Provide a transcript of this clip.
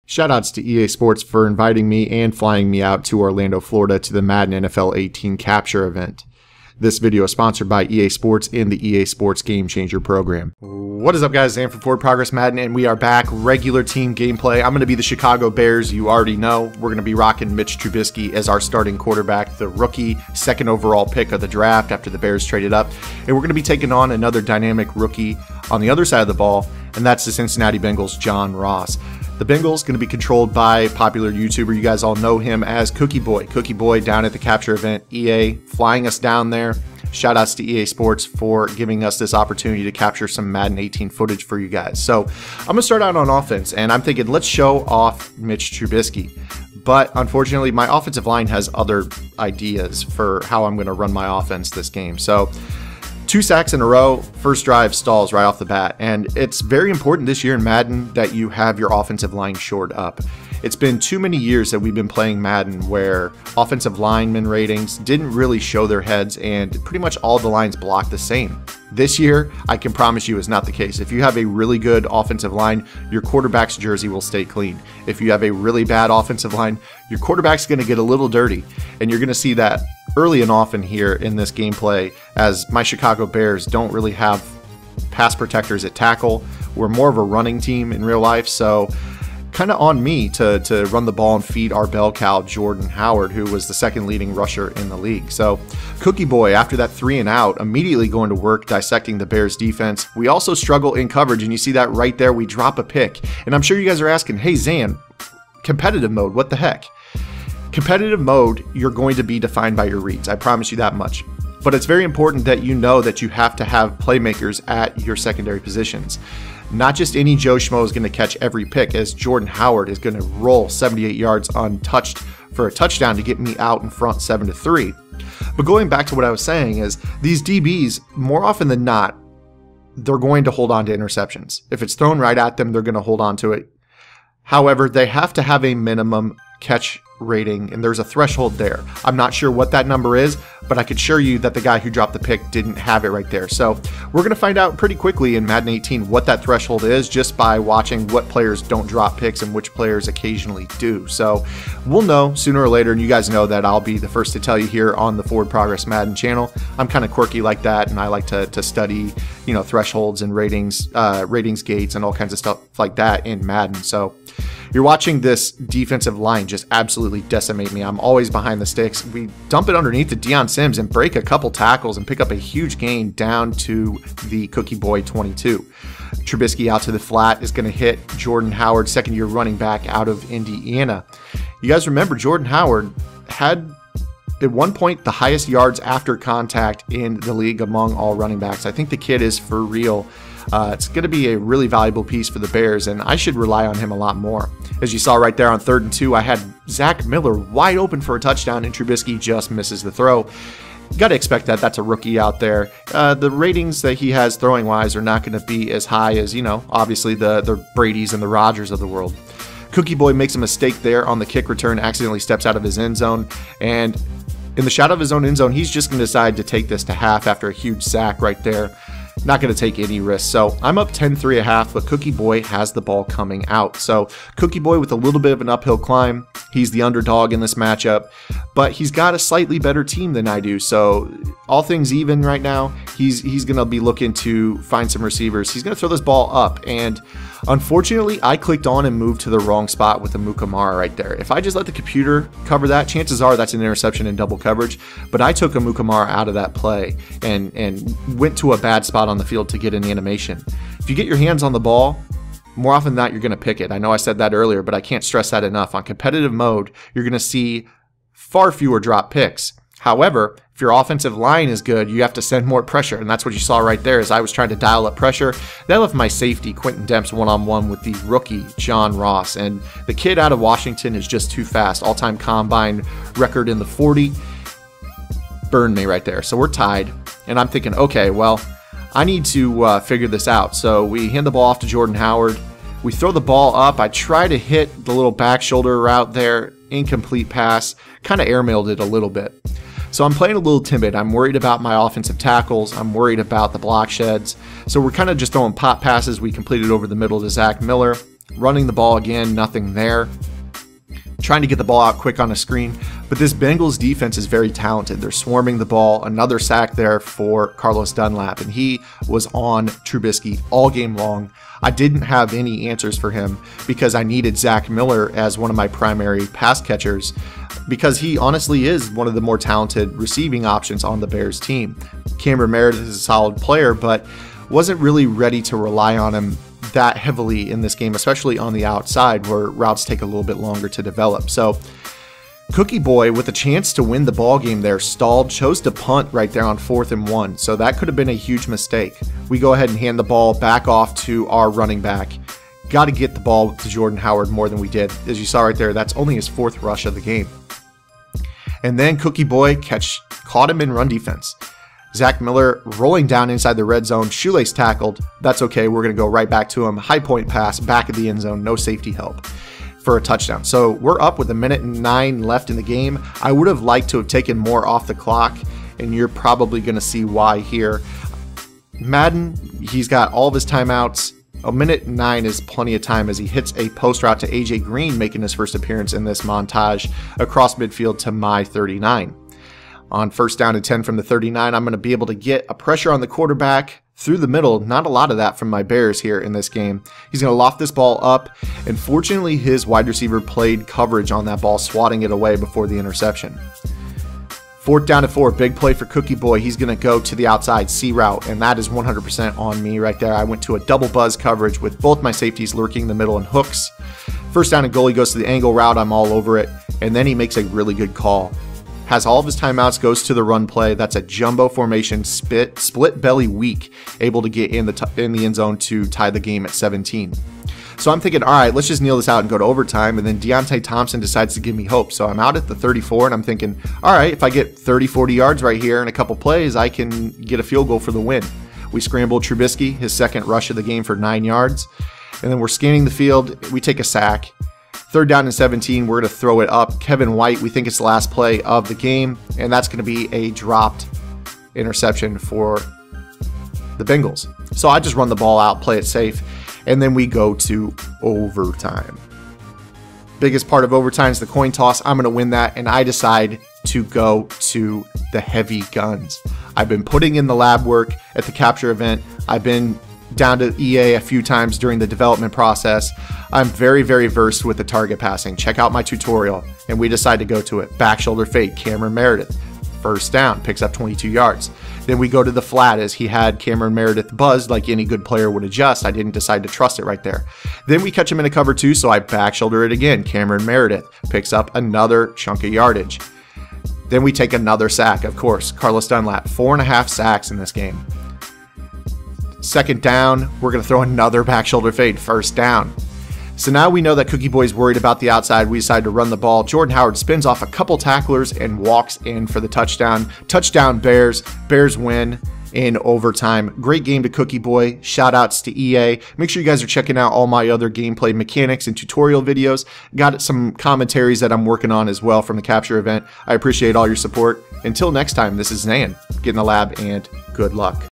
Shoutouts to EA Sports for inviting me and flying me out to Orlando, Florida to the Madden NFL 18 Capture event. This video is sponsored by EA Sports and the EA Sports Game Changer program. What is up, guys? Zan from Forward Progress Madden, and we are back. Regular team gameplay. I'm going to be the Chicago Bears. You already know. We're going to be rocking Mitch Trubisky as our starting quarterback, the rookie, second overall pick of the draft after the Bears traded up. And we're going to be taking on another dynamic rookie on the other side of the ball, and that's the Cincinnati Bengals' John Ross. The Bengals going to be controlled by popular YouTuber. You guys all know him as Cookieboy. Cookieboy down at the Capture event. EA flying us down there. Shoutouts to EA Sports for giving us this opportunity to capture some Madden 18 footage for you guys. So I'm going to start out on offense, and I'm thinking let's show off Mitch Trubisky. But unfortunately, my offensive line has other ideas for how I'm going to run my offense this game. So 2 sacks in a row, first drive stalls right off the bat. And it's very important this year in Madden that you have your offensive line shored up. It's been too many years that we've been playing Madden where offensive lineman ratings didn't really show their heads and pretty much all the lines blocked the same. This year, I can promise you is not the case. If you have a really good offensive line, your quarterback's jersey will stay clean. If you have a really bad offensive line, your quarterback's going to get a little dirty. And you're going to see that early and often here in this gameplay, as my Chicago Bears don't really have pass protectors at tackle. We're more of a running team in real life, so kind of on me to run the ball and feed our bell cow, Jordan Howard, who was the second leading rusher in the league. So Cookieboy, after that 3 and out, immediately going to work dissecting the Bears defense. We also struggle in coverage, and you see that right there. We drop a pick. And I'm sure you guys are asking, hey, Zan, competitive mode, what the heck? Competitive mode, you're going to be defined by your reads. I promise you that much. But it's very important that you know that you have to have playmakers at your secondary positions. Not just any Joe Schmo is going to catch every pick, as Jordan Howard is going to roll 78 yards untouched for a touchdown to get me out in front 7-3. But going back to what I was saying is these DBs, more often than not, they're going to hold on to interceptions. If it's thrown right at them, they're going to hold on to it. However, they have to have a minimum catch rating, and there's a threshold there. I'm not sure what that number is, but I could assure you that the guy who dropped the pick didn't have it right there. So we're going to find out pretty quickly in Madden 18 what that threshold is just by watching what players don't drop picks and which players occasionally do. So we'll know sooner or later, and you guys know that I'll be the first to tell you here on the Forward Progress Madden channel. I'm kind of quirky like that, and I like to study, you know, thresholds and ratings gates and all kinds of stuff like that in Madden. So you're watching this defensive line just absolutely decimate me. I'm always behind the sticks. We dump it underneath to Deion Sims and break a couple tackles and pick up a huge gain down to the Cookieboy 22. Trubisky out to the flat is going to hit Jordan Howard, second-year running back out of Indiana. You guys remember Jordan Howard had at one point the highest yards after contact in the league among all running backs. I think the kid is for real. It's going to be a really valuable piece for the Bears, and I should rely on him a lot more. As you saw right there on 3rd and 2, I had Zach Miller wide open for a touchdown, and Trubisky just misses the throw. Got to expect that. That's a rookie out there. The ratings that he has throwing-wise are not going to be as high as, you know, obviously the Bradys and the Rodgers of the world. Cookieboy makes a mistake there on the kick return, accidentally steps out of his end zone, and in the shadow of his own end zone, he's just going to decide to take this to half after a huge sack right there. Not going to take any risks. So I'm up 10-3 at half, but Cookieboy has the ball coming out. So Cookieboy with a little bit of an uphill climb. He's the underdog in this matchup, but he's got a slightly better team than I do. So all things even right now, he's going to be looking to find some receivers. He's going to throw this ball up, and unfortunately, I clicked on and moved to the wrong spot with the Mukamara right there. If I just let the computer cover that, chances are that's an interception in double coverage, but I took a Mukamara out of that play and went to a bad spot on the field to get an animation. If you get your hands on the ball, more often than not, you're going to pick it. I know I said that earlier, but I can't stress that enough. On competitive mode, you're going to see far fewer drop picks. However, if your offensive line is good, you have to send more pressure, and that's what you saw right there as I was trying to dial up pressure. That left my safety, Quentin Demps, one-on-one with the rookie, John Ross, and the kid out of Washington is just too fast. All-time combine record in the 40. Burned me right there. So we're tied, and I'm thinking, okay, well, I need to figure this out. So we hand the ball off to Jordan Howard. We throw the ball up. I try to hit the little back shoulder route there. Incomplete pass. Kind of airmailed it a little bit. So I'm playing a little timid. I'm worried about my offensive tackles. I'm worried about the block sheds. So we're kind of just throwing pop passes. We completed over the middle to Zach Miller. Running the ball again, nothing there. Trying to get the ball out quick on the screen, but this Bengals defense is very talented. They're swarming the ball. Another sack there for Carlos Dunlap, and he was on Trubisky all game long. I didn't have any answers for him because I needed Zach Miller as one of my primary pass catchers, because he honestly is one of the more talented receiving options on the Bears team. Cameron Meredith is a solid player, but wasn't really ready to rely on him that heavily in this game, especially on the outside where routes take a little bit longer to develop. So Cookieboy, with a chance to win the ball game there, stalled, chose to punt right there on 4th and 1. So that could have been a huge mistake. We go ahead and hand the ball back off to our running back. Got to get the ball to Jordan Howard more than we did. As you saw right there, that's only his 4th rush of the game. And then Cookieboy caught him in run defense. Zach Miller rolling down inside the red zone, shoelace tackled. That's okay. We're going to go right back to him. High point pass, back of the end zone, no safety help for a touchdown. So we're up with 1:09 left in the game. I would have liked to have taken more off the clock, and you're probably going to see why here. Madden, he's got all of his timeouts. 1:09 is plenty of time as he hits a post route to AJ Green, making his first appearance in this montage across midfield to my 39. On 1st down and 10 from the 39, I'm going to be able to get a pressure on the quarterback through the middle. Not a lot of that from my Bears here in this game. He's going to loft this ball up, and fortunately his wide receiver played coverage on that ball, swatting it away before the interception. 4th down and 4, big play for Cookieboy. He's going to go to the outside C route, and that is 100% on me right there. I went to a double buzz coverage with both my safeties lurking in the middle and hooks. 1st down and goal, he goes to the angle route. I'm all over it, and then he makes a really good call. Has all of his timeouts, goes to the run play. That's a jumbo formation, split belly weak, able to get in the end zone to tie the game at 17. So I'm thinking, all right, let's just kneel this out and go to overtime. And then Deontay Thompson decides to give me hope. So I'm out at the 34, and I'm thinking, all right, if I get 30, 40 yards right here in a couple plays, I can get a field goal for the win. We scramble Trubisky, his 2nd rush of the game for 9 yards. And then we're scanning the field. We take a sack. 3rd down and 17, we're going to throw it up. Kevin White, we think it's the last play of the game, and that's going to be a dropped interception for the Bengals. So I just run the ball out, play it safe, and then we go to overtime. Biggest part of overtime is the coin toss. I'm going to win that, and I decide to go to the heavy guns. I've been putting in the lab work at the capture event. I've been down to EA a few times during the development process. I'm very, very versed with the target passing. Check out my tutorial, and we decide to go to it. Back shoulder fade, Cameron Meredith. 1st down, picks up 22 yards. Then we go to the flat as he had Cameron Meredith buzzed like any good player would adjust. I didn't decide to trust it right there. Then we catch him in a cover 2, so I back shoulder it again. Cameron Meredith picks up another chunk of yardage. Then we take another sack, of course. Carlos Dunlap, 4.5 sacks in this game. 2nd down, we're going to throw another back shoulder fade. 1st down. So now we know that Cookieboy's worried about the outside. We decide to run the ball. Jordan Howard spins off a couple tacklers and walks in for the touchdown. Touchdown Bears. Bears win in overtime. Great game to Cookieboy. Shout outs to EA. Make sure you guys are checking out all my other gameplay mechanics and tutorial videos. Got some commentaries that I'm working on as well from the capture event. I appreciate all your support. Until next time, this is ZANning. Get in the lab and good luck.